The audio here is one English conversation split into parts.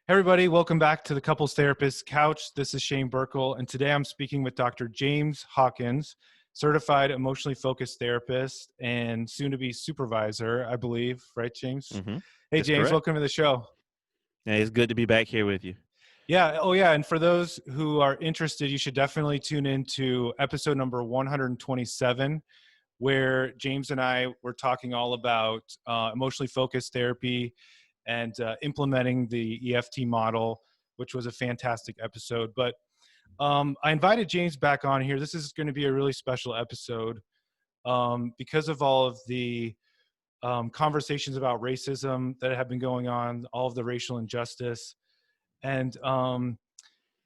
Hey everybody, welcome back to the Couples Therapist Couch. This is Shane Burkle, and today I'm speaking with Dr. James Hawkins, certified emotionally focused therapist and soon-to-be supervisor, I believe. Right, James? Mm-hmm. Hey, That's James, correct. welcome to the show. Hey, it's good to be back here with you. Yeah, oh yeah, and for those who are interested, you should definitely tune in to episode number 127, where James and I were talking all about emotionally focused therapy and implementing the EFT model, which was a fantastic episode. But I invited James back on here. This is going to be a really special episode because of all of the conversations about racism that have been going on, all of the racial injustice. And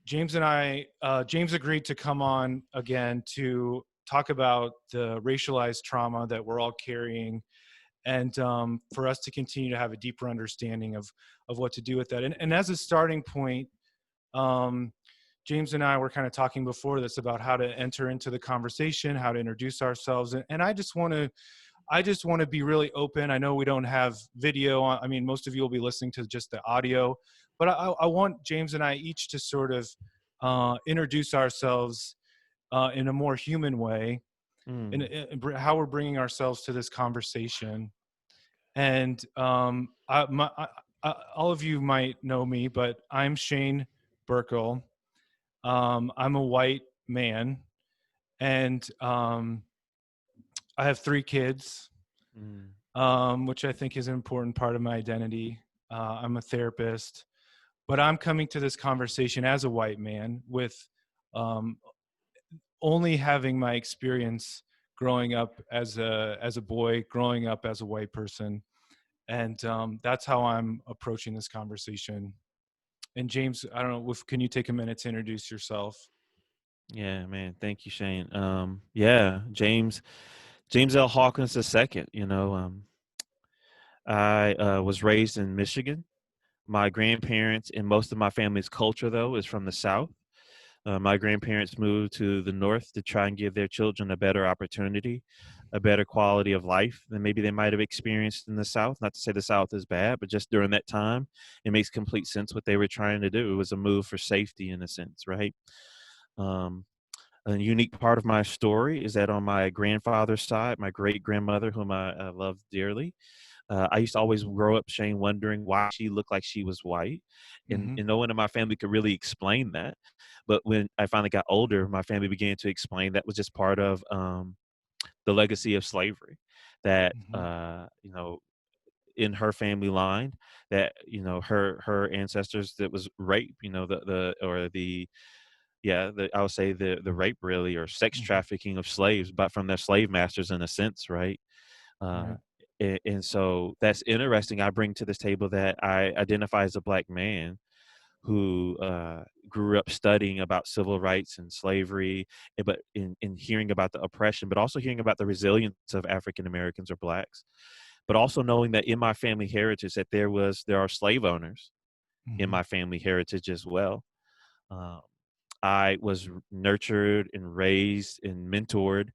James and James agreed to come on again to talk about the racialized trauma that we're all carrying, and for us to continue to have a deeper understanding of what to do with that. And as a starting point, um, James and I were kind of talking before this about how to enter into the conversation, how to introduce ourselves, and I just want to be really open. I know we don't have video. I mean, most of you will be listening to just the audio, but I want James and I each to sort of introduce ourselves in a more human way, Mm. how we're bringing ourselves to this conversation. And all of you might know me, but I'm Shane Burkle. I'm a white man, and I have 3 kids, Mm. which I think is an important part of my identity. I'm a therapist, but I'm coming to this conversation as a white man with um, only having my experience growing up as a boy, growing up as a white person, and that's how I'm approaching this conversation. And James, I don't know, can you take a minute to introduce yourself? Yeah, man. Thank you, Shane. Yeah, James L. Hawkins II. I was raised in Michigan. My grandparents and most of my family's culture, though, is from the South. My grandparents moved to the North to try and give their children a better opportunity, a better quality of life than maybe they might have experienced in the South. Not to say the South is bad, but just during that time, it makes complete sense what they were trying to do. It was a move for safety in a sense, right? Um, a unique part of my story is that on my grandfather's side, my great grandmother, whom I love dearly, I used to always grow up, Shane, wondering why she looked like she was white. And, Mm-hmm. and no one in my family could really explain that. But when I finally got older, my family began to explain that was just part of the legacy of slavery. That, Mm-hmm. in her family line, that, her ancestors, that was rape, I would say the rape really, or sex Mm-hmm. trafficking of slaves, but from their slave masters in a sense, right? Uh, Right. and so that's interesting. I bring to this table that I identify as a black man who grew up studying about civil rights and slavery, but in hearing about the oppression, but also hearing about the resilience of African Americans or blacks, but also knowing that in my family heritage that there are slave owners in Mm-hmm. my family heritage as well. Um, I was nurtured and raised and mentored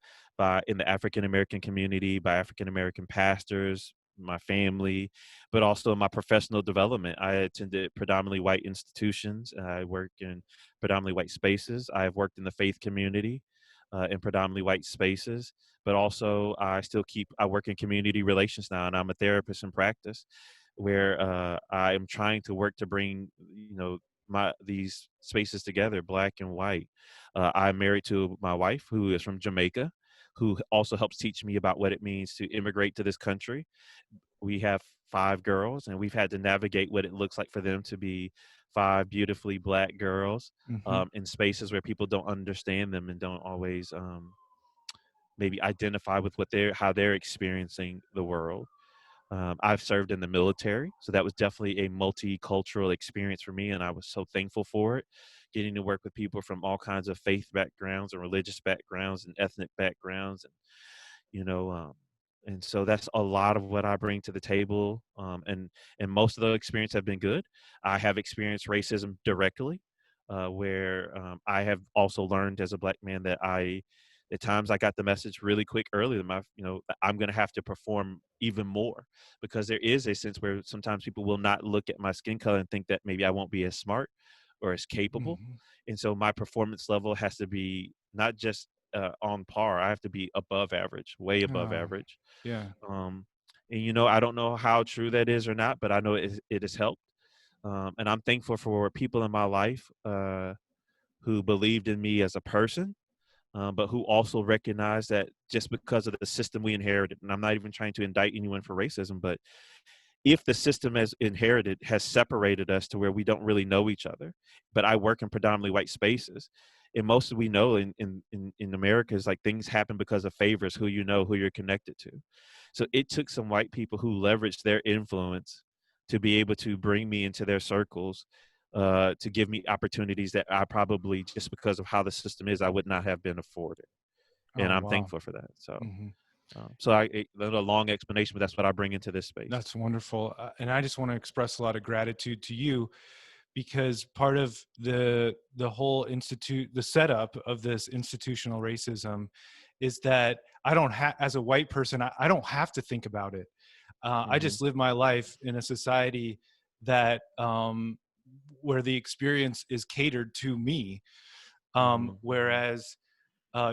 in the African American community by African American pastors, my family, but also in my professional development. I attended predominantly white institutions. I work in predominantly white spaces. I've worked in the faith community in predominantly white spaces, but also I work in community relations now, and I'm a therapist in practice where I am trying to work to bring, these spaces together, black and white. I'm married to my wife, who is from Jamaica, who also helps teach me about what it means to immigrate to this country. We have 5 girls, and we've had to navigate what it looks like for them to be 5 beautifully black girls Mm-hmm. in spaces where people don't understand them and don't always maybe identify with how they're experiencing the world. I've served in the military, so that was definitely a multicultural experience for me, and I was so thankful for it. Getting to work with people from all kinds of faith backgrounds and religious backgrounds and ethnic backgrounds, you know, um, and so that's a lot of what I bring to the table. And most of the experience have been good. I have experienced racism directly, where I have also learned as a black man that At times I got the message really quick early that I'm going to have to perform even more, because there is a sense where sometimes people will not look at my skin color and think that maybe I won't be as smart or as capable. Mhm. And so my performance level has to be not just on par. I have to be above average, way above Oh, average. yeah. Um, and I don't know how true that is or not, but I know it has helped. And I'm thankful for people in my life who believed in me as a person, but who also recognize that just because of the system we inherited, and I'm not even trying to indict anyone for racism, but if the system as inherited has separated us to where we don't really know each other, but I work in predominantly white spaces, and most of we know in America is like things happen because of favors, who you know, who you're connected to. So it took some white people who leveraged their influence to be able to bring me into their circles, to give me opportunities that I probably, just because of how the system is, I would not have been afforded. And Oh, I'm wow. thankful for that. So, Mhm. a long explanation, but that's what I bring into this space. That's wonderful. And I just want to express a lot of gratitude to you, because part of the whole the setup of this institutional racism is that I don't have, as a white person, I don't have to think about it. I Hmm. just live my life in a society that where the experience is catered to me. Hmm. Whereas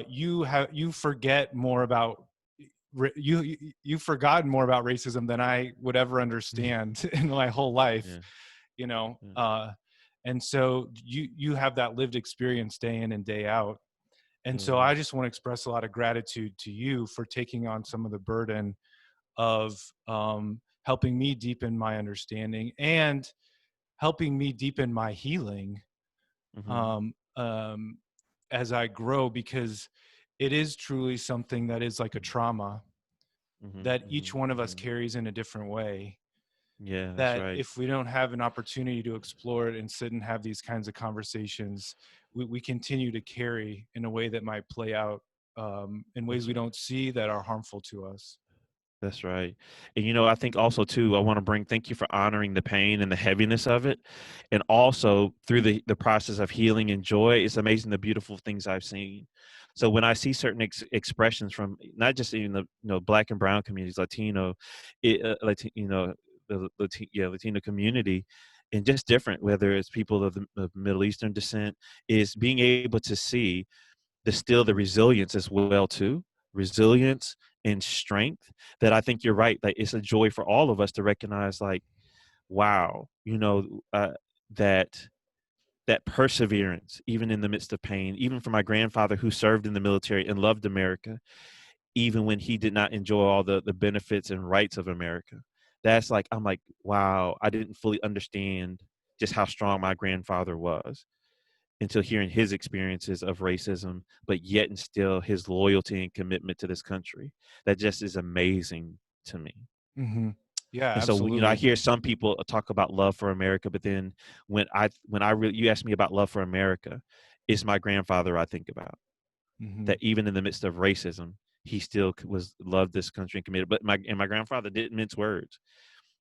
you forget more about you've forgotten more about racism than I would ever understand in my whole life, Yeah. you know. Yeah. And so you have that lived experience day in and day out. And so Yeah. I just want to express a lot of gratitude to you for taking on some of the burden of helping me deepen my understanding and helping me deepen my healing, Hmm. um, um, as I grow, because it is truly something that is like a trauma Hmm. that each Hmm. one of us Hmm. carries in a different way. Yeah, that's That right. if we don't have an opportunity to explore it and sit and have these kinds of conversations, we continue to carry in a way that might play out in ways That's we right. don't see that are harmful to us. That's right. And I think also too, I want to thank you for honoring the pain and the heaviness of it. And also through the process of healing and joy, it's amazing the beautiful things I've seen. So when I see certain expressions from not just in the Black and brown communities, Latino, Latino community, and just different, whether it's people of Middle Eastern descent, is being able to see the resilience as well too, resilience and strength, that I think you're right, like it's a joy for all of us to recognize, like, wow, that perseverance even in the midst of pain, even for my grandfather who served in the military and loved America even when he did not enjoy all the benefits and rights of America. That's like, I'm like, wow, I didn't fully understand just how strong my grandfather was until hearing his experiences of racism, but yet and still his loyalty and commitment to this country. That just is amazing to me. Hmm. Yeah, And so, I absolutely. hear some people talk about love for America, but then when I really, you ask me about love for America, it's my grandfather I think about. Hmm. That even in the midst of racism, he still was loved this country and committed. But my grandfather didn't mince words.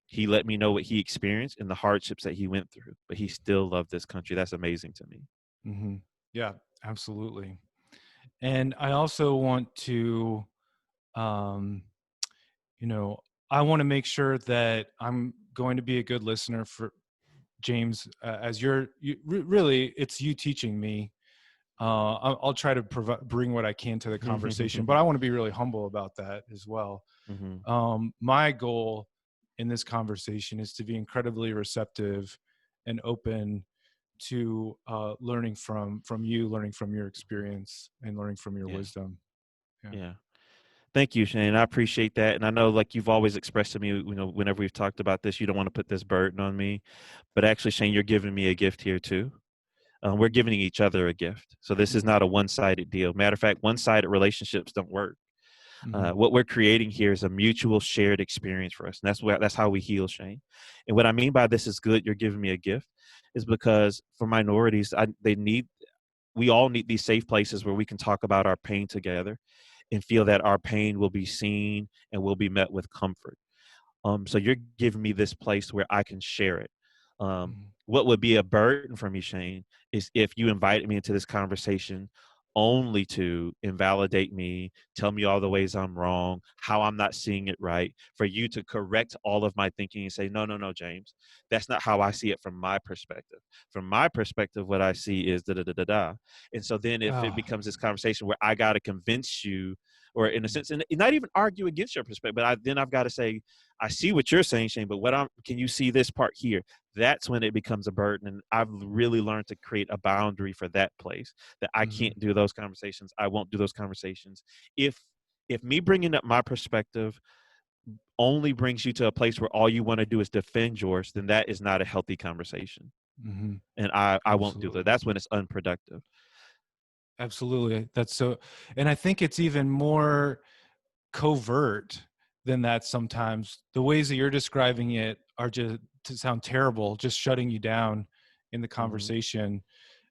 He let me know what he experienced and the hardships that he went through, but he still loved this country. That's amazing to me. Hmm. Yeah, absolutely. And I also want to, um, you know, I want to make sure that I'm going to be a good listener for James, as really, it's you teaching me. I'll try to bring what I can to the conversation, but I want to be really humble about that as well. Mhm. My goal in this conversation is to be incredibly receptive and open to learning from you, learning from your experience, and learning from your Yeah, wisdom. Yeah. yeah. Thank you, Shane. I appreciate that, and I know, like you've always expressed to me, whenever we've talked about this, you don't want to put this burden on me. But actually, Shane, you're giving me a gift here too. We're giving each other a gift, so this is Mm-hmm. not a one-sided deal. Matter of fact, one-sided relationships don't work. Mm-hmm. What we're creating here is a mutual shared experience for us, and that's how we heal, Shane. And what I mean by this is good. You're giving me a gift, is because for minorities, we all need these safe places where we can talk about our pain together and feel that our pain will be seen and will be met with comfort. So you're giving me this place where I can share it. Mm-hmm. What would be a burden for me, Shane, is if you invited me into this conversation only to invalidate me, tell me all the ways I'm wrong, how I'm not seeing it right, for you to correct all of my thinking and say, no, no, no, James, that's not how I see it from my perspective. From my perspective, what I see is da da da da da. And so then if it Oh, becomes this conversation where I got to convince you, or in a sense, and not even argue against your perspective, but then I've got to say, I see what you're saying, Shane, but can you see this part here? That's when it becomes a burden. And I've really learned to create a boundary for that place, that I mhm, can't do those conversations. I won't do those conversations. If me bringing up my perspective only brings you to a place where all you want to do is defend yours, then that is not a healthy conversation. mhm. And I won't do that. Absolutely. That's when it's unproductive. Absolutely. That's so, and I think it's even more covert than that sometimes. The ways that you're describing it are just to sound terrible, just shutting you down in the Mm-hmm. conversation.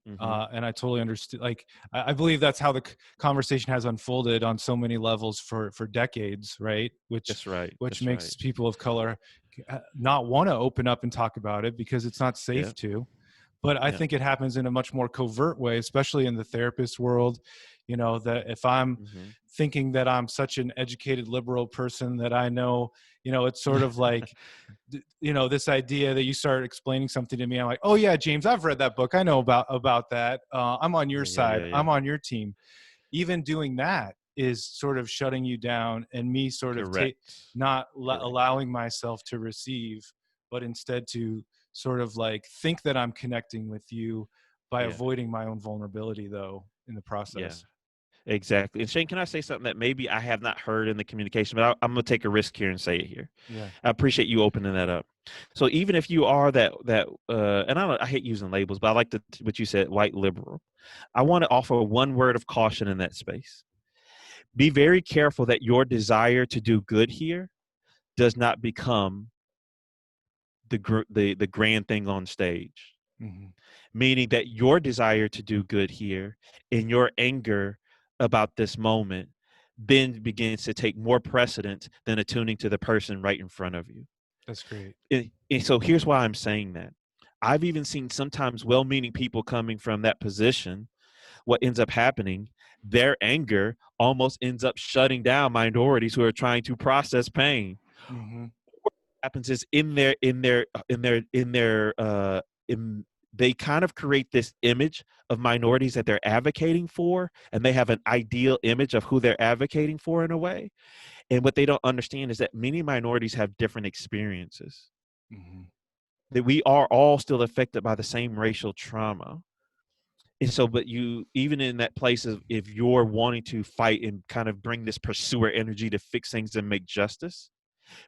Mm-hmm. And I totally understand. Like, I believe that's how the conversation has unfolded on so many levels for decades, right? That's right. Which That's right. makes people of color not want to open up and talk about it because it's not Yeah. safe to. But I Yeah. think it happens in a much more covert way, especially in the therapist world. You know, that if I'm Mm-hmm. thinking that I'm such an educated liberal person that I know, you know, it's sort of like, you know, this idea that you start explaining something to me, I'm like, oh yeah, James, I've read that book, I know about that, I'm on your Yeah. Yeah. side, Yeah. Yeah. I'm on your team. Even doing that is sort of shutting you down, and me sort of Correct. not Correct. allowing myself to receive, but instead to sort of like think that I'm connecting with you by Yeah. avoiding my own vulnerability though in the Yeah. process. Exactly. And Shane, can I say something that maybe I have not heard in the communication, but I'm going to take a risk here and say it here. Yeah. I appreciate you opening that up. So even if you are and I hate using labels, but I like what you said, white liberal. I want to offer one word of caution in that space. Be very careful that your desire to do good here does not become the grand thing on stage. Hmm. Meaning that your desire to do good here and your anger about this moment then begins to take more precedence than attuning to the person right in front of you. That's great. And so here's why I'm saying that. I've even seen sometimes well meaning people coming from that position. What ends up happening, their anger almost ends up shutting down minorities who are trying to process pain. Hmm. Happens is in they kind of create this image of minorities that they're advocating for, and they have an ideal image of who they're advocating for in a way. And what they don't understand is that many minorities have different experiences, Hmm. that we are all still affected by the same racial trauma. And so, but you, even in that place of, if you're wanting to fight and kind of bring this pursuer energy to fix things and make justice,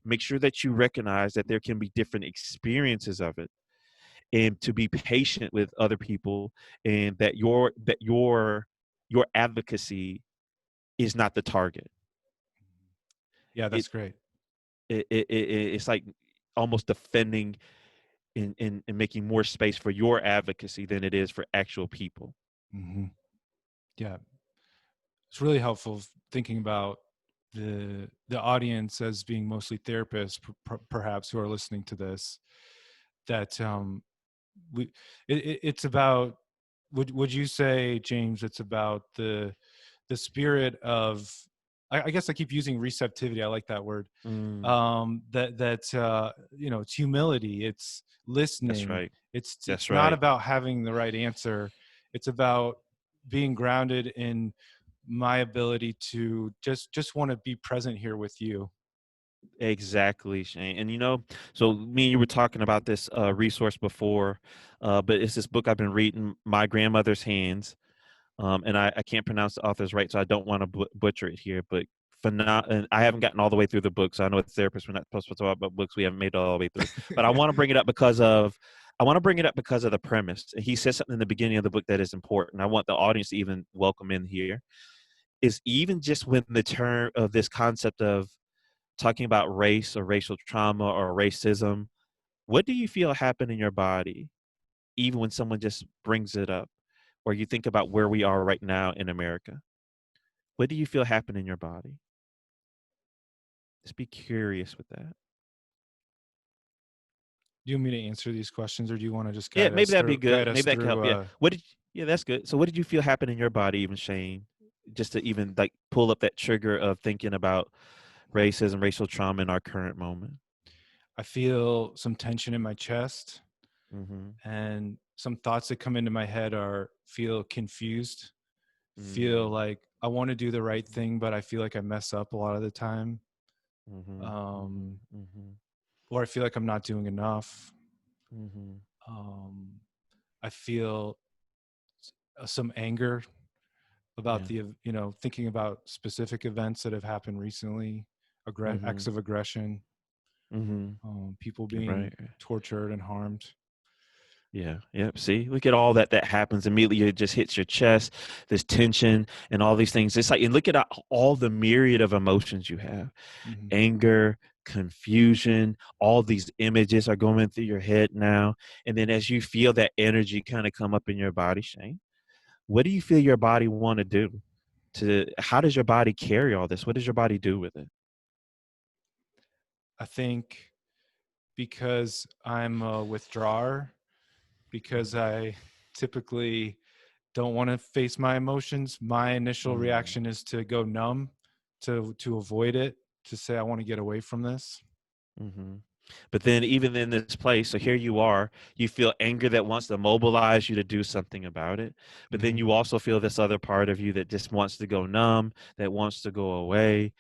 make sure that you recognize that there can be different experiences of it, and to be patient with other people, and that your advocacy is not the target. Yeah, it, that's great. it's like almost defending and making more space for your advocacy than it is for actual people. Hmm. Yeah, it's really helpful thinking about the audience as being mostly therapists, perhaps, who are listening to this. That we it's about, would you say, James, it's about the spirit of, I guess I keep using receptivity, I like that word, Mm, you know, it's humility, it's that's listening, right. it's That's not right. about having the right answer, it's about being grounded in my ability to just want to be present here with you. Exactly, Shane. And so me and you were talking about this resource before, but it's this book I've been reading, My Grandmother's Hands. And I can't pronounce the author's right, so I don't want to butcher it here. But and I haven't gotten all the way through the book, so I know as therapists we're not supposed to talk about books we haven't made it all the way through. But Yeah. I want to bring it up because of the premise. He says something in the beginning of the book that is important. I want the audience to even welcome in here. Is even just when the term of this concept of talking about race or racial trauma or racism, what do you feel happen in your body, even when someone just brings it up, or you think about where we are right now in America? What do you feel happen in your body? Just be curious with that. Do you want me to answer these questions, or do you want to just Yeah, maybe that'd be good. guide us Maybe that can help. through Yeah. What did Yeah, that's good. So what did you feel happen in your body, even Shane, just to even like pull up that trigger of thinking about racism, racial trauma in our current moment? I feel some tension in my chest, Mm-hmm. and some thoughts that come into my head are feel confused, feel Mm. like I want to do the right thing, but I feel like I mess up a lot of the time. Mm-hmm. Mm-hmm. Um, Mm-hmm. or I feel like I'm not doing enough. Mm-hmm. Um, I feel some anger about Yeah. the, thinking about specific events that have happened recently, Mm-hmm. acts of aggression, Mm-hmm. people Right. being tortured and harmed. Yeah. Yep. See, look at all that happens immediately. It just hits your chest. This tension and all these things. It's like, and look at all the myriad of emotions you have: Hmm. anger, confusion. All these images are going through your head now. And then as you feel that energy kind of come up in your body, Shane, what do you feel your body want to do? How does your body carry all this? What does your body do with it? I think because I'm a withdrawer, because I typically don't want to face my emotions, my initial Mm. reaction is to go numb, to avoid it, to say I want to get away from this. Mm-hmm. But then, even in this place, so here you are, you feel anger that wants to mobilize you to do something about it. But then Hmm. you also feel this other part of you that just wants to go numb, that wants to go away.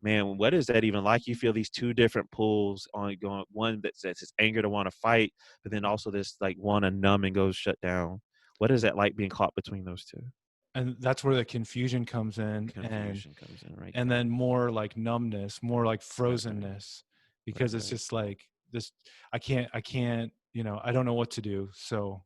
Man, what is that even like? You feel these two different pulls on going, one that says it's anger to want to fight, but then also this like want to numb and go shut down. What is that like being caught between those two? And that's where the confusion comes in, and Confusion comes in right and there. then more like numbness, more like Right, right, frozenness, because right, it's right. just like this. I can't. I don't know what to do. So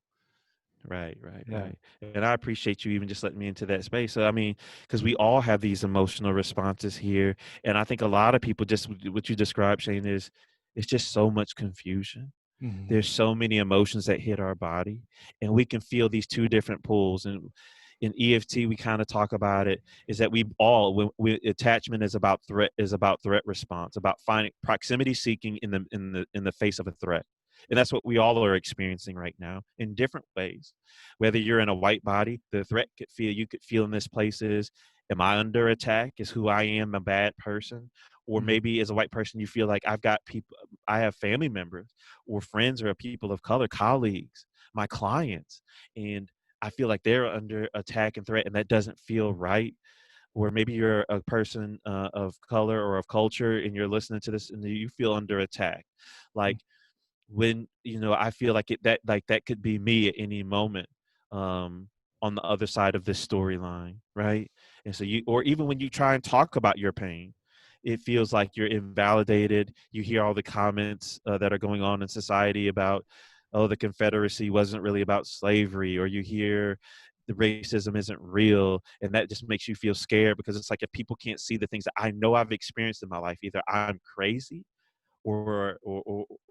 Right, right, yeah. right. And I appreciate you even just letting me into that space. So, I mean, because we all have these emotional responses here. And I think a lot of people just what you described, Shane, is it's just so much confusion. Hmm. There's so many emotions that hit our body, and we can feel these two different pulls. And in EFT, we kind of talk about it is that we all when attachment is about threat response, about finding proximity seeking in the face of a threat. And that's what we all are experiencing right now in different ways. Whether you're in a white body, the threat you could feel in this place is, am I under attack? Is who I am a bad person? Or Hmm. maybe as a white person, you feel like I have family members or friends or people of color, colleagues, my clients, and I feel like they're under attack and threat, and that doesn't feel right. Or maybe you're a person of color or of culture, and you're listening to this, and you feel under attack. Like when I feel like that could be me at any moment, um, on the other side of this storyline, right? And so or even when you try and talk about your pain, it feels like you're invalidated. You hear all the comments that are going on in society about, oh, the Confederacy wasn't really about slavery, or you hear the racism isn't real, and that just makes you feel scared because it's like if people can't see the things that I know I've experienced in my life, either I'm crazy or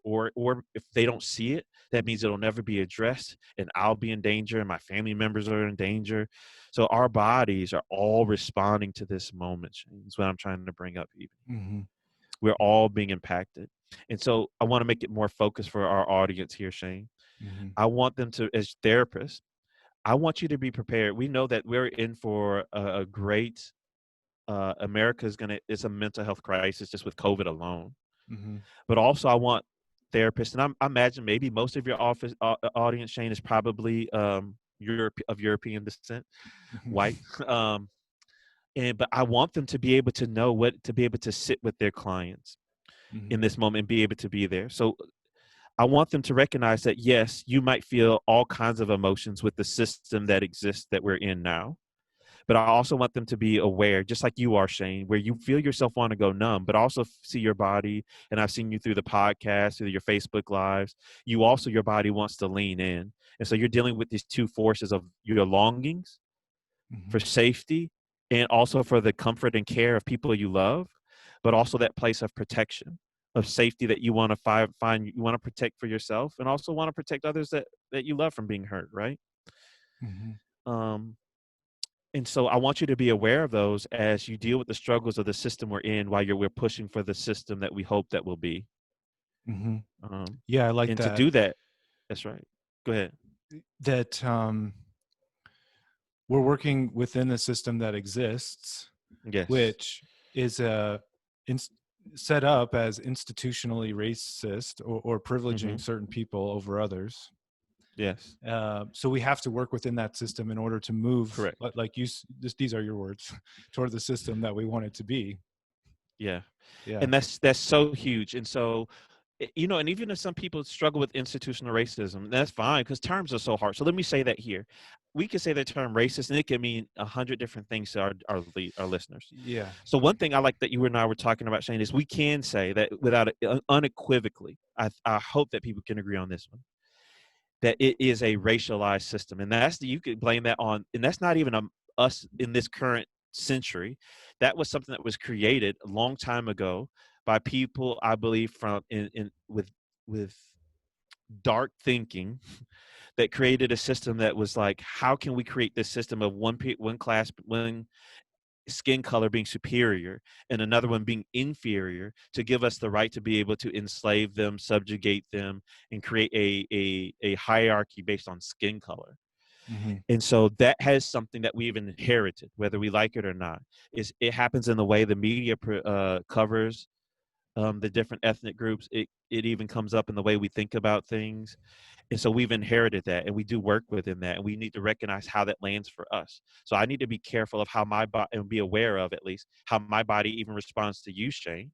or if they don't see it, that means it'll never be addressed, and I'll be in danger and my family members are in danger. So our bodies are all responding to this moment, Shane, is what I'm trying to bring up. Even Hmm. we're all being impacted. And so I want to make it more focused for our audience here, Shane. Hmm. I want them to, as therapists, I want you to be prepared. We know that we're in for a great America's gonna it's a mental health crisis just with COVID alone. Hmm. But also I want therapists, and I imagine maybe most of your audience, Shane, is probably of European descent, white. um, but I want them to be able to know to be able to sit with their clients in Hmm. this moment and be able to be there. So I want them to recognize that yes, you might feel all kinds of emotions with the system that exists that we're in now. But I also want them to be aware, just like you are, Shane, where you feel yourself want to go numb, but also see your body. And I've seen you through the podcast, through your Facebook lives. Your body wants to lean in. And so you're dealing with these two forces of your longings for Hmm. safety and also for the comfort and care of people you love, but also that place of protection, of safety that you want to find, you want to protect for yourself and also want to protect others that you love from being hurt, right? Hmm. Um, And so I want you to be aware of those as you deal with the struggles of the system we're in while we're pushing for the system that we hope that will be. Hmm. Um, Yeah, I like and to that. do that, that's right. Go ahead. That we're working within the system that exists, Yes. which is set up as institutionally racist or privileging Hmm. certain people over others. Yes. So we have to work within that system in order to move, Correct. like these are your words, toward the system that we want it to be. Yeah. Yeah. And that's so huge. And so, you know, and even if some people struggle with institutional racism, that's fine because terms are so hard. So let me say that here. We can say the term racist, and it can mean 100 different things to our listeners. Yeah. So one thing I like that you and I were talking about, Shane, is we can say that without unequivocally. I hope that people can agree on this one, that it is a racialized system, and you could blame that on, and that's not even us in this current century. That was something that was created a long time ago by people, I believe, from in with dark thinking, that created a system that was like, how can we create this system of one class, one skin color being superior and another one being inferior, to give us the right to be able to enslave them, subjugate them, and create a hierarchy based on skin color. Mm-hmm. And so that has something that we've inherited, whether we like it or not. Is it happens in the way the media covers the different ethnic groups. It even comes up in the way we think about things. And so we've inherited that, and we do work within that, and we need to recognize how that lands for us. So I need to be careful of how my body, and be aware of at least how my body even responds to you, Shane,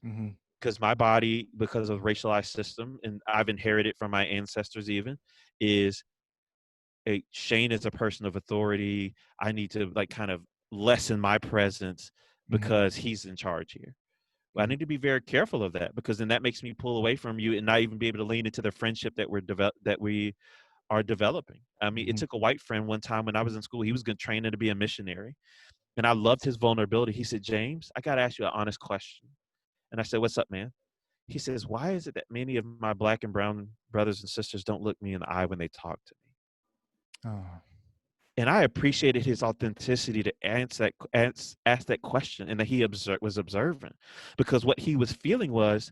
Mm-hmm. because my body, because of racialized system, and I've inherited from my ancestors even, is Shane is a person of authority. I need to like kind of lessen my presence Mm-hmm. because he's in charge here. Well, I Mm-hmm. need to be very careful of that, because then that makes me pull away from you and not even be able to lean into the friendship that we are developing. I mean, it Mm-hmm. took a white friend one time when I was in school. He was going to train to be a missionary, and I loved his vulnerability. He said, "James, I got to ask you an honest question." And I said, "What's up, man?" He says, "Why is it that many of my black and brown brothers and sisters don't look me in the eye when they talk to me?" Oh. And I appreciated his authenticity to ask that question, and that he was observant, because what he was feeling was,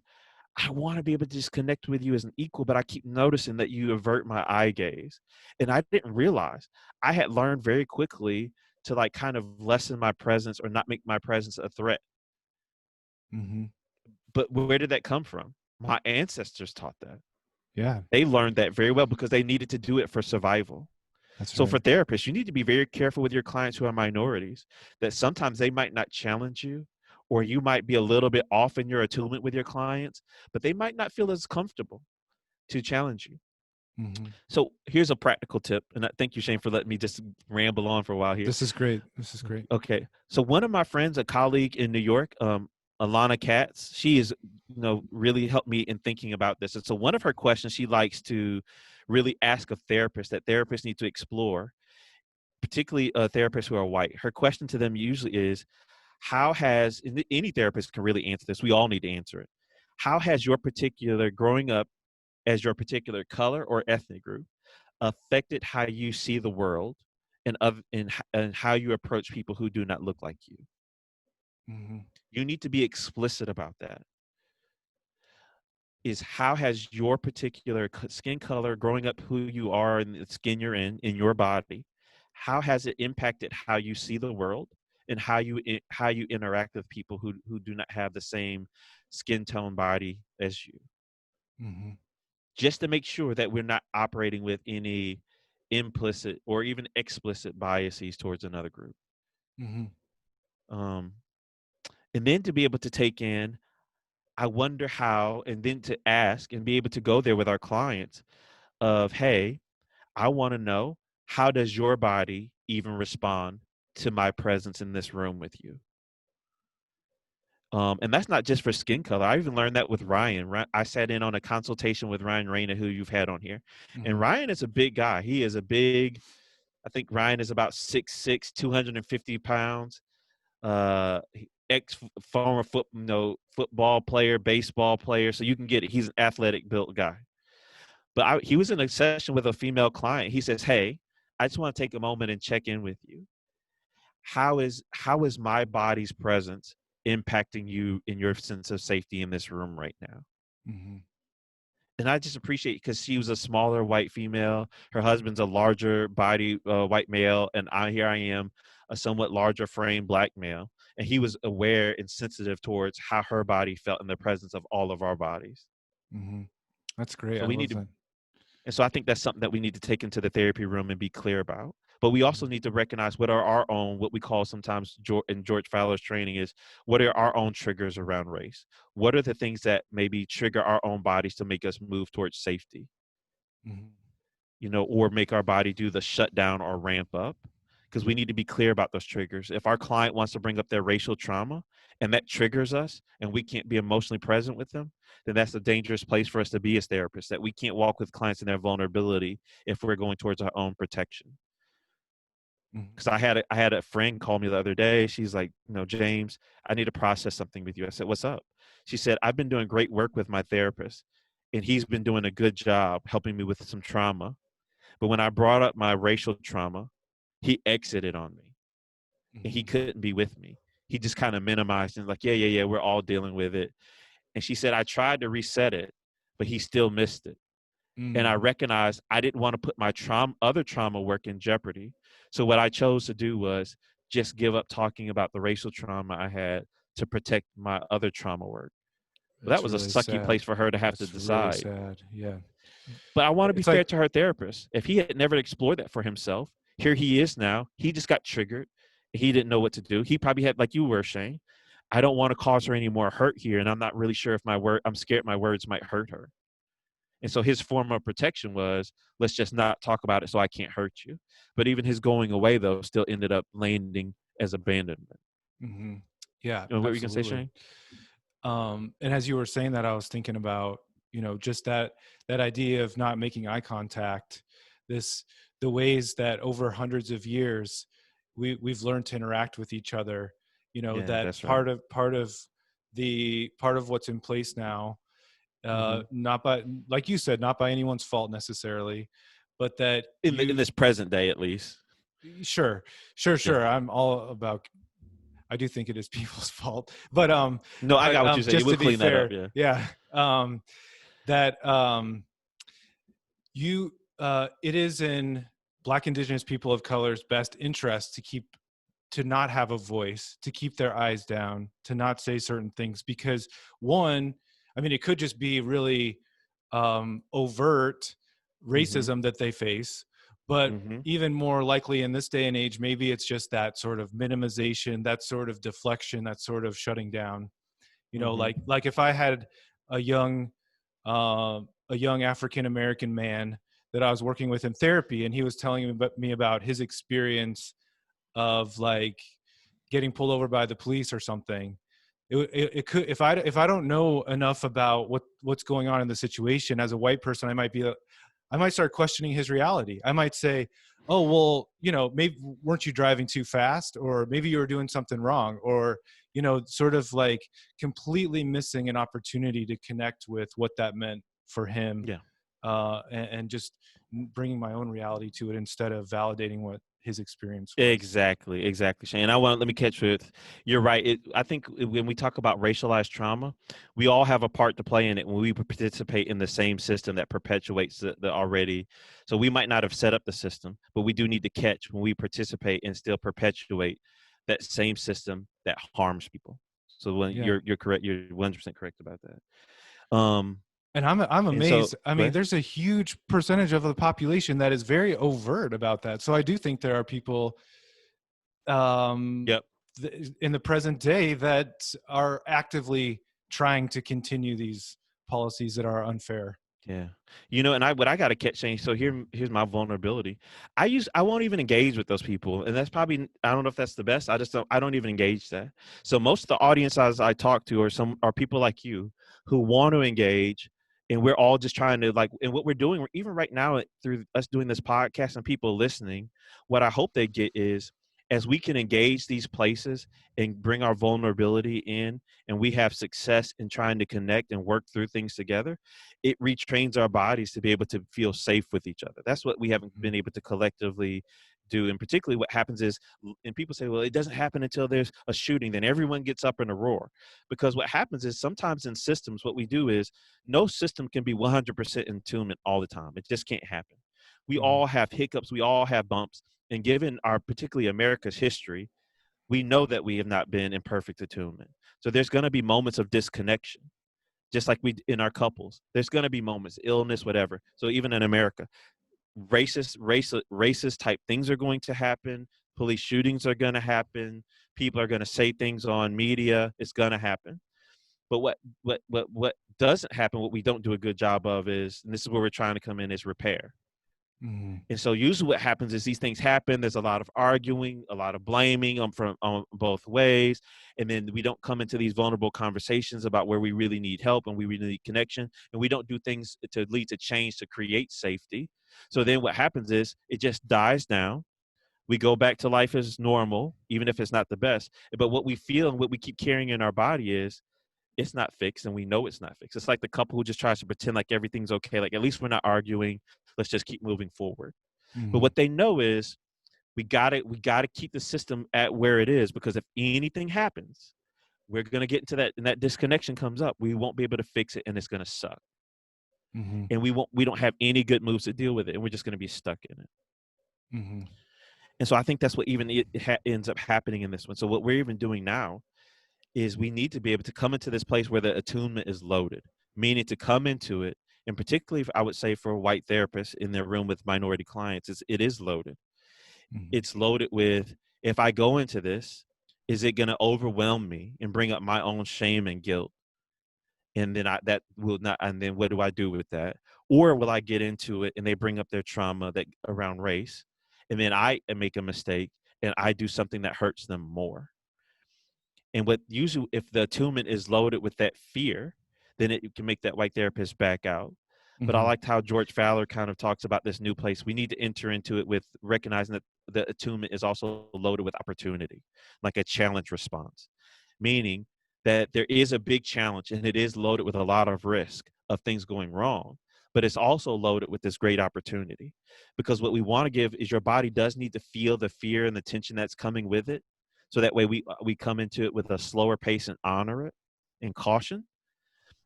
I want to be able to just connect with you as an equal, but I keep noticing that you avert my eye gaze. And I didn't realize I had learned very quickly to like kind of lessen my presence or not make my presence a threat. Mm-hmm. But where did that come from? My ancestors taught that. Yeah, They learned that very well because they needed to do it for survival. that's So right. for therapists, you need to be very careful with your clients who are minorities, that sometimes they might not challenge you, or you might be a little bit off in your attunement with your clients, but they might not feel as comfortable to challenge you. Mm-hmm. So here's a practical tip, and thank you, Shane, for letting me just ramble on for a while here. This is great. This is great. Okay, so one of my friends, a colleague in New York, Alana Katz, she is, really helped me in thinking about this. And so one of her questions she likes to really ask a therapist, that therapists need to explore, particularly therapists who are white. Her question to them usually is, how has, and any therapist can really answer this, we all need to answer it. How has your particular growing up as your particular color or ethnic group affected how you see the world, and how you approach people who do not look like you? Mm-hmm. You need to be explicit about that. Is how has your particular skin color, growing up, who you are and the skin you're in your body, how has it impacted how you see the world, and how you interact with people who do not have the same skin tone body as you? Mm-hmm. Just to make sure that we're not operating with any implicit or even explicit biases towards another group. Mm-hmm. Um, and then to be able to take in, I wonder how, and then to ask and be able to go there with our clients of, hey, I want to know, how does your body even respond to my presence in this room with you? And that's not just for skin color. I even learned that with Ryan. I sat in on a consultation with Ryan Reyna, who you've had on here. And Mm-hmm. Ryan is a big guy. He is a big, I think Ryan is about 6'6", 250 pounds. Ex former football player, baseball player. So you can get it. He's an athletic built guy. But he was in a session with a female client. He says, "Hey, I just want to take a moment and check in with you. How is my body's presence impacting you in your sense of safety in this room right now?" Mm-hmm. and I just appreciate because she was a smaller white female. Her husband's a larger body white male, and here I am, a somewhat larger frame black male. And he was aware and sensitive towards how her body felt in the presence of all of our bodies. Mm-hmm. That's great. So I we need love to, that. and so I think that's something that we need to take into the therapy room and be clear about. But we also need to recognize what are our own, what we call sometimes in George Fowler's training is, what are our own triggers around race? What are the things that maybe trigger our own bodies to make us move towards safety? Mm-hmm. Or make our body do the shutdown or ramp up, because we need to be clear about those triggers. If our client wants to bring up their racial trauma and that triggers us and we can't be emotionally present with them, then that's a dangerous place for us to be as therapists, that we can't walk with clients in their vulnerability if we're going towards our own protection. Mm-hmm. Because I had a friend call me the other day. She's like, James, I need to process something with you. I said, what's up? She said, I've been doing great work with my therapist, and he's been doing a good job helping me with some trauma. But when I brought up my racial trauma, he exited on me and he Mm-hmm. couldn't be with me. He just kind of minimized and like, yeah, we're all dealing with it. And she said, I tried to reset it, but he still missed it. And I Mm-hmm. recognized I didn't want to put my other trauma work in jeopardy. So what I chose to do was just give up talking about the racial trauma I had to protect my other trauma work. Well, that That's was a really sucky place sad. for her to have to That's really decide. sad. Yeah. But I want to be It's fair like, to her therapist. If he had never explored that for himself, here he is now. He just got triggered. He didn't know what to do. He probably had, like you were, Shane, I don't want to cause her any more hurt here. And I'm not really sure if I'm scared my words might hurt her. And so his form of protection was, let's just not talk about it so I can't hurt you. But even his going away, though, still ended up landing as abandonment. mm-hmm. Yeah, What were you going to say, absolutely. Shane? And as you were saying that, I was thinking about, just that idea of not making eye contact, this, the ways that over hundreds of years we've learned to interact with each other, Yeah, that that's right. part of what's in place now, Mm-hmm. not by, like you said, not by anyone's fault necessarily, but that In this present day, at least. sure, Yeah. I'm all about, I do think it is people's fault, but No, I got what you said. just We'll to be clean that up. fair, Yeah. yeah, that you it is in Black, Indigenous people of color's best interest to not have a voice, to keep their eyes down, to not say certain things, because one, I mean, it could just be really overt Mm-hmm. racism that they face, but Mm-hmm. even more likely in this day and age, maybe it's just that sort of minimization, that sort of deflection, that sort of shutting down. Mm-hmm. Like if I had a young a young African American man that I was working with in therapy, and he was telling me about his experience of like getting pulled over by the police or something. It could, if I don't know enough about what's going on in the situation as a white person, I might start questioning his reality. I might say, oh, well, maybe weren't you driving too fast, or maybe you were doing something wrong, or sort of like completely missing an opportunity to connect with what that meant for him, Yeah. and just bringing my own reality to it instead of validating what his experience was. Exactly, Shane. Let me catch with. You're right. I think when we talk about racialized trauma, we all have a part to play in it when we participate in the same system that perpetuates the already. So we might not have set up the system, but we do need to catch when we participate and still perpetuate that same system that harms people. So when Yeah. you're correct, you're 100% correct about that. And I'm And so amazed. I go mean, ahead. there's a huge percentage of the population that is very overt about that. So I do think there are people um, Yep. in the present day that are actively trying to continue these policies that are unfair. Yeah. And what I got to catch Shane. So here's my vulnerability. I won't even engage with those people. And that's probably, I don't know if that's the best. I don't even engage that. So most of the audiences I talk to are people like you who want to engage, and we're all just trying to and what we're doing, even right now through us doing this podcast and people listening, what I hope they get is, as we can engage these places and bring our vulnerability in, and we have success in trying to connect and work through things together, it retrains our bodies to be able to feel safe with each other. That's what we haven't been able to collectively do. And particularly what happens is, and people say, well, it doesn't happen until there's a shooting, then everyone gets up in a roar. Because what happens is sometimes in systems, what we do is no system can be 100% in attunement all the time. It just can't happen. We Mhm. all have hiccups. We all have bumps. And given our particularly America's history, we know that we have not been in perfect attunement. So there's going to be moments of disconnection, just like we in our couples. There's going to be moments, illness, whatever. So even in America, racist type things are going to happen. Police shootings are going to happen. People are going to say things on media. It's going to happen. But what doesn't happen, what we don't do a good job of is, and this is where we're trying to come in, is repair. Mhm. And so usually what happens is these things happen. There's a lot of arguing, a lot of blaming on both ways. And then we don't come into these vulnerable conversations about where we really need help and we really need connection. And we don't do things to lead to change, to create safety. So then what happens is it just dies down. We go back to life as normal, even if it's not the best. But what we feel and what we keep carrying in our body is it's not fixed, and we know it's not fixed. It's like the couple who just tries to pretend like everything's okay. Like, at least we're not arguing. Let's just keep moving forward. But Mhm. what they know is we gotta keep the system at where it is, because if anything happens, we're gonna get into that, and that disconnection comes up. We won't be able to fix it, and it's gonna suck. Mhm. And we don't have any good moves to deal with it, and we're just gonna be stuck in it. Mhm. And so I think that's what even ends up happening in this one. So what we're even doing now is we need to be able to come into this place where the attunement is loaded, meaning to come into it. And particularly, I would say for white therapists in their room with minority clients, it is loaded. Mhm. It's loaded with, if I go into this, is it going to overwhelm me and bring up my own shame and guilt? And then that will not, and then what do I do with that? Or will I get into it and they bring up their trauma that around race, and then I make a mistake and I do something that hurts them more? And what usually, if the attunement is loaded with that fear, then it can make that white therapist back out. But I Mhm. liked how George Fowler kind of talks about this new place. We need to enter into it with recognizing that the attunement is also loaded with opportunity, like a challenge response, meaning that there is a big challenge and it is loaded with a lot of risk of things going wrong, but it's also loaded with this great opportunity. Because what we want to give is, your body does need to feel the fear and the tension that's coming with it, so that way we come into it with a slower pace and honor it and caution.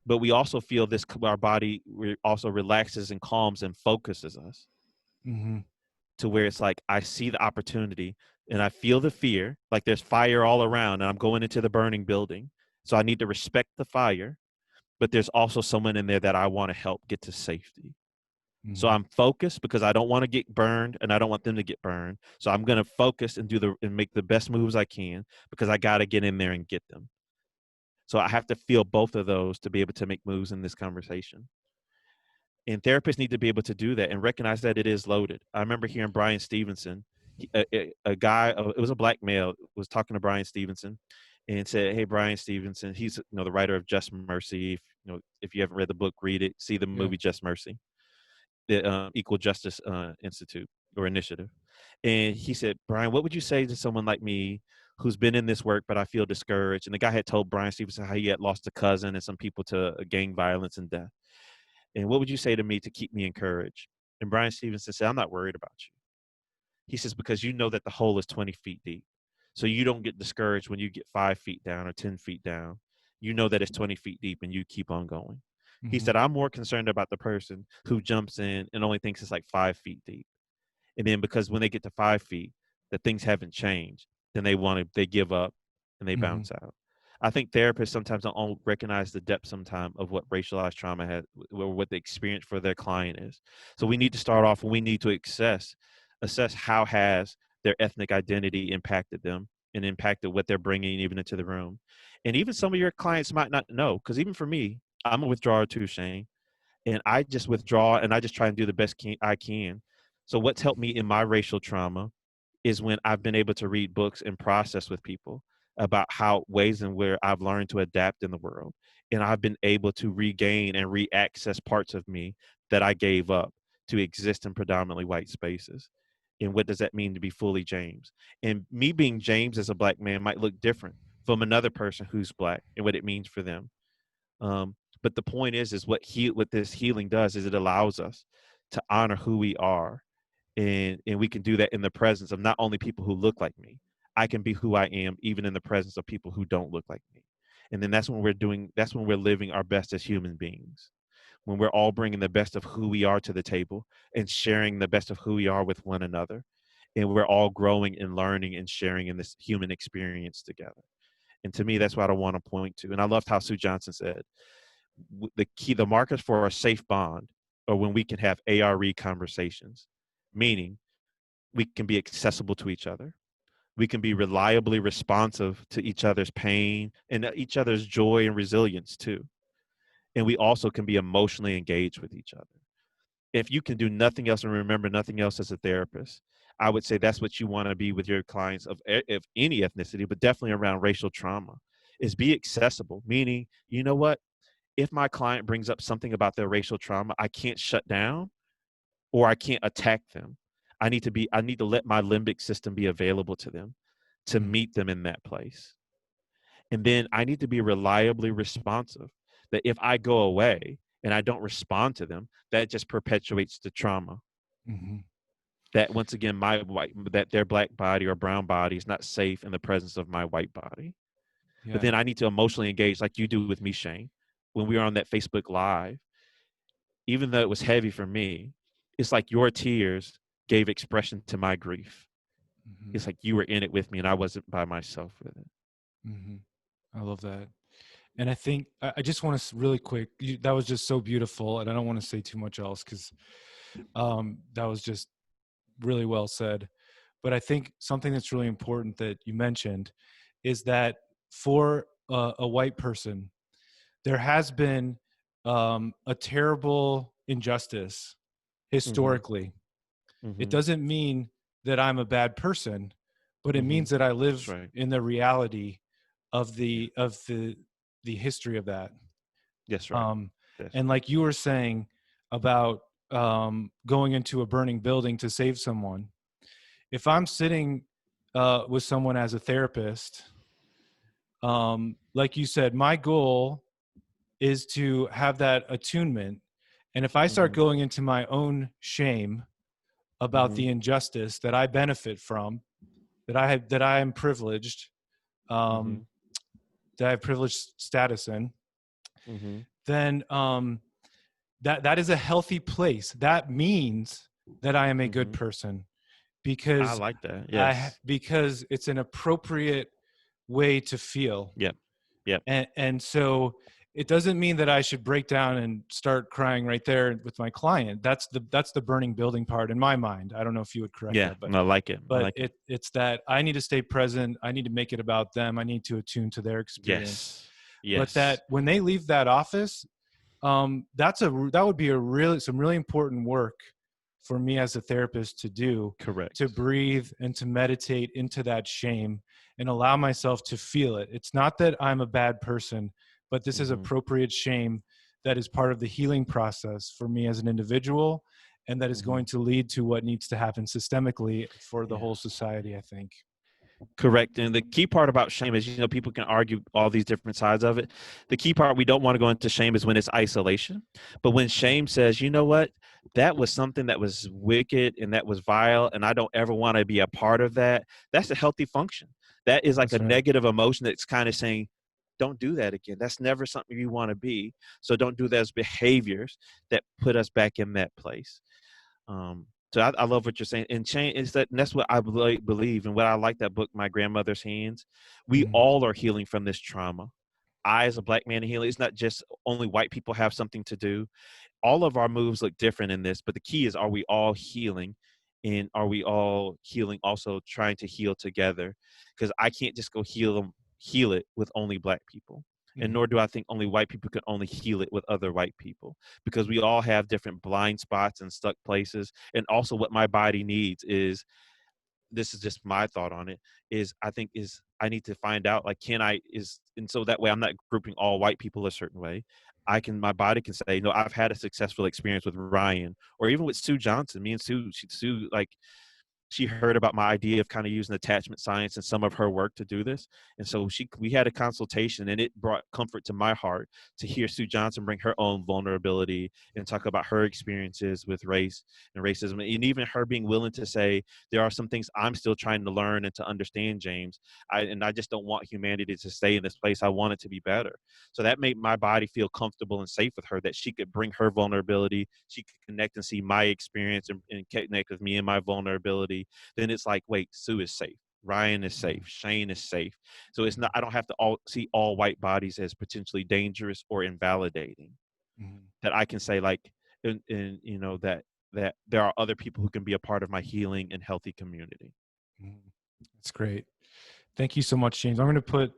But we also feel this, our body also relaxes and calms and focuses us Mhm. to where it's like, I see the opportunity and I feel the fear, like there's fire all around and I'm going into the burning building. So I need to respect the fire, but there's also someone in there that I want to help get to safety. So Mhm. I'm focused because I don't want to get burned and I don't want them to get burned. So I'm going to focus and and make the best moves I can, because I got to get in there and get them. So I have to feel both of those to be able to make moves in this conversation. And therapists need to be able to do that and recognize that it is loaded. I remember hearing Brian Stevenson, a guy, it was a black male, was talking to Brian Stevenson and said, "Hey, Brian Stevenson, he's the writer of Just Mercy. If you haven't read the book, read it. See the Yeah. movie Just Mercy, the Equal Justice Institute or Initiative." And he said, "Brian, what would you say to someone like me who's been in this work, but I feel discouraged?" And the guy had told Brian Stevenson how he had lost a cousin and some people to gang violence and death. "And what would you say to me to keep me encouraged?" And Brian Stevenson said, "I'm not worried about you." He says, "Because you know that the hole is 20 feet deep. So you don't get discouraged when you get 5 feet down or 10 feet down. You know that it's 20 feet deep and you keep on going." He Mhm. said, "I'm more concerned about the person who jumps in and only thinks it's like 5 feet deep. And then because when they get to 5 feet, that things haven't changed, then they give up and they Mhm. bounce out." I think therapists sometimes don't recognize the depth sometimes of what racialized trauma has, or what the experience for their client is. So we need to start off and we need to assess how has their ethnic identity impacted them and impacted what they're bringing even into the room. And even some of your clients might not know, because even for me, I'm a withdrawer too, Shane, and I just withdraw and I just try and do the best I can. So what's helped me in my racial trauma is when I've been able to read books and process with people about how ways in where I've learned to adapt in the world. And I've been able to regain and re-access parts of me that I gave up to exist in predominantly white spaces. And what does that mean to be fully James? And me being James as a black man might look different from another person who's black and what it means for them. But the point is what this healing does is it allows us to honor who we are and we can do that in the presence of not only people who look like me. I can be who I am even in the presence of people who don't look like me. And then that's when we're living our best as human beings, when we're all bringing the best of who we are to the table and sharing the best of who we are with one another, and we're all growing and learning and sharing in this human experience together. And to me, that's what I want to point to. And I loved how Sue Johnson said, the markers for a safe bond are when we can have ARE conversations, meaning we can be accessible to each other. We can be reliably responsive to each other's pain and each other's joy and resilience too. And we also can be emotionally engaged with each other. If you can do nothing else and remember nothing else as a therapist, I would say that's what you want to be with your clients of any ethnicity, but definitely around racial trauma, is be accessible, meaning, you know what? If my client brings up something about their racial trauma, I can't shut down or I can't attack them. I need to let my limbic system be available to them to Mm-hmm. meet them in that place. And then I need to be reliably responsive, that if I go away and I don't respond to them, that just perpetuates the trauma. Mm-hmm. That once again, that their black body or brown body is not safe in the presence of my white body. But Yeah. then I need to emotionally engage like you do with me, Shane. When we were on that Facebook Live, even though it was heavy for me, it's like your tears gave expression to my grief. Mm-hmm. It's like you were in it with me and I wasn't by myself with it. Mm-hmm. I love that. And I think I just want to really quick. That was just so beautiful, and I don't want to say too much else because that was just really well said. But I think something that's really important that you mentioned is that for a white person, there has been a terrible injustice Mm-hmm. historically. It Mm-hmm. doesn't mean that I'm a bad person, but it Mm-hmm. means that I That's live right. in the reality of Yeah. the history of that. That's right. Um, That's and right. like you were saying about going into a burning building to save someone, if I'm sitting with someone as a therapist, like you said, my goal is to have that attunement. And if I start Mm-hmm. going into my own shame about Mm-hmm. the injustice that I benefit from, that I am privileged, Mm-hmm. um, that I have privileged status in, Mm-hmm. then that is a healthy place. That means that I am a good Mm-hmm. person I because like that. Yes. because it's an appropriate way to feel. Yep. Yep. And so it doesn't mean that I should break down and start crying right there with my client. That's the burning building part in my mind. I don't know if you would correct Yeah. that, but I like it. I like it. it's that I need to stay present. I need to make it about them. I need to attune to their experience. Yes. But Yes. that when they leave that office, that would be some really important work for me as a therapist to do, to Correct. breathe and to meditate into that shame and allow myself to feel it. It's not that I'm a bad person, but this is Mm-hmm. appropriate shame that is part of the healing process for me as an individual, and that is Mm-hmm. going to lead to what needs to happen systemically for the Yeah. whole society, I think. Correct. And the key part about shame is, people can argue all these different sides of it. The key part we don't want to go into shame is when it's isolation. But when shame says, you know what, that was something that was wicked and that was vile, and I don't ever want to be a part of that, that's a healthy function. That is like a That's right. negative emotion that's kind of saying, don't do that again. That's never something you want to be. So don't do those behaviors that put us back in that place. So I love what you're saying. And change is that, and that's what I believe, and what I like that book, My Grandmother's Hands. We Mhm. all are healing from this trauma. I, as a black man, healing. It's not just only white people have something to do. All of our moves look different in this, but the key is, are we all healing? And are we all healing, also trying to heal together? Because I can't just go heal it with only black people. And Mhm. nor do I think only white people can only heal it with other white people, because we all have different blind spots and stuck places. And also what my body needs is, this is just my thought on it, is I think is I need to find out, like, can I is and so that way I'm not grouping all white people a certain way. My body can say, no, I've had a successful experience with Ryan, or even with Sue Johnson. Me and Sue, like, she heard about my idea of kind of using attachment science and some of her work to do this. And so we had a consultation, and it brought comfort to my heart to hear Sue Johnson bring her own vulnerability and talk about her experiences with race and racism. And even her being willing to say, there are some things I'm still trying to learn and to understand, James. I just don't want humanity to stay in this place. I want it to be better. So that made my body feel comfortable and safe with her, that she could bring her vulnerability, she could connect and see my experience, and connect with me and my vulnerability. Then it's like, wait, Sue is safe. Ryan is safe. Shane is safe. So it's not, I don't have to see all white bodies as potentially dangerous or invalidating. Mhm. That I can say, like, you know, that there are other people who can be a part of my healing and healthy community. Mhm. That's great. Thank you so much, James. I'm going to put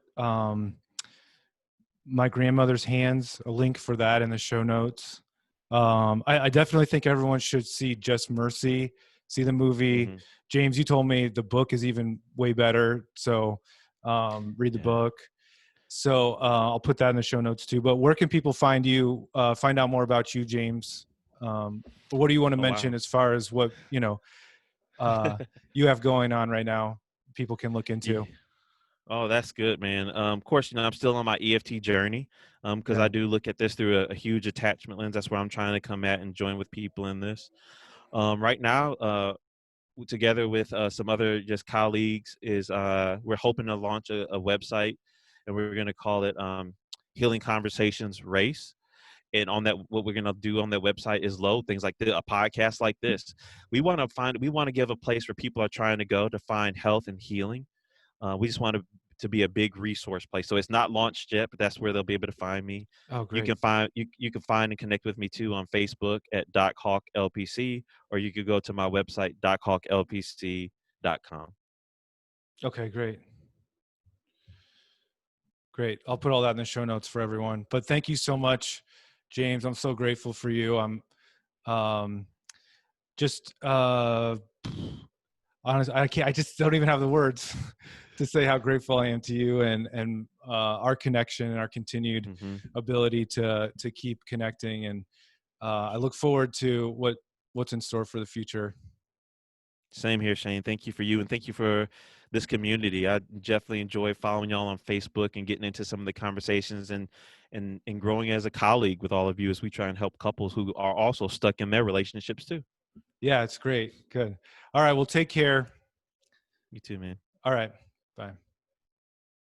my grandmother's hands, a link for that in the show notes. I definitely think everyone should see Just Mercy, see the movie. Mm-hmm. James, you told me the book is even way better. So read the Yeah. book. So I'll put that in the show notes too. But where can people find you, find out more about you, James? What do you want to Oh, mention wow. as far as what, you have going on right now people can look Yeah. into? Oh, that's good, man. Of course, you know, I'm still on my EFT journey, because Yeah. I do look at this through a huge attachment lens. That's where I'm trying to come at and join with people in this. Right now, together with some other just colleagues, is we're hoping to launch a website, and we're going to call it Healing Conversations Race. And on that, what we're going to do on that website is load things like a podcast like this. We want to give a place where people are trying to go to find health and healing. We just want to be a big resource place. So it's not launched yet, but that's where they'll be able to find me. Oh, You great. can find and connect with me too on Facebook at Doc Hawk LPC, or you could go to my website dochawklpc.com. Okay, great. Great. I'll put all that in the show notes for everyone. But thank you so much, James. I'm so grateful for you. I'm um, just honest. I just don't even have the words to say how grateful I am to you and our connection and our continued Hmm. ability to keep connecting. And I look forward to what's in store for the future. Same here, Shane. Thank you for you, and thank you for this community. I definitely enjoy following y'all on Facebook and getting into some of the conversations, and growing as a colleague with all of you as we try and help couples who are also stuck in their relationships too. Yeah, it's great. Good. All right. Well, take care. You too, man. All right. Bye.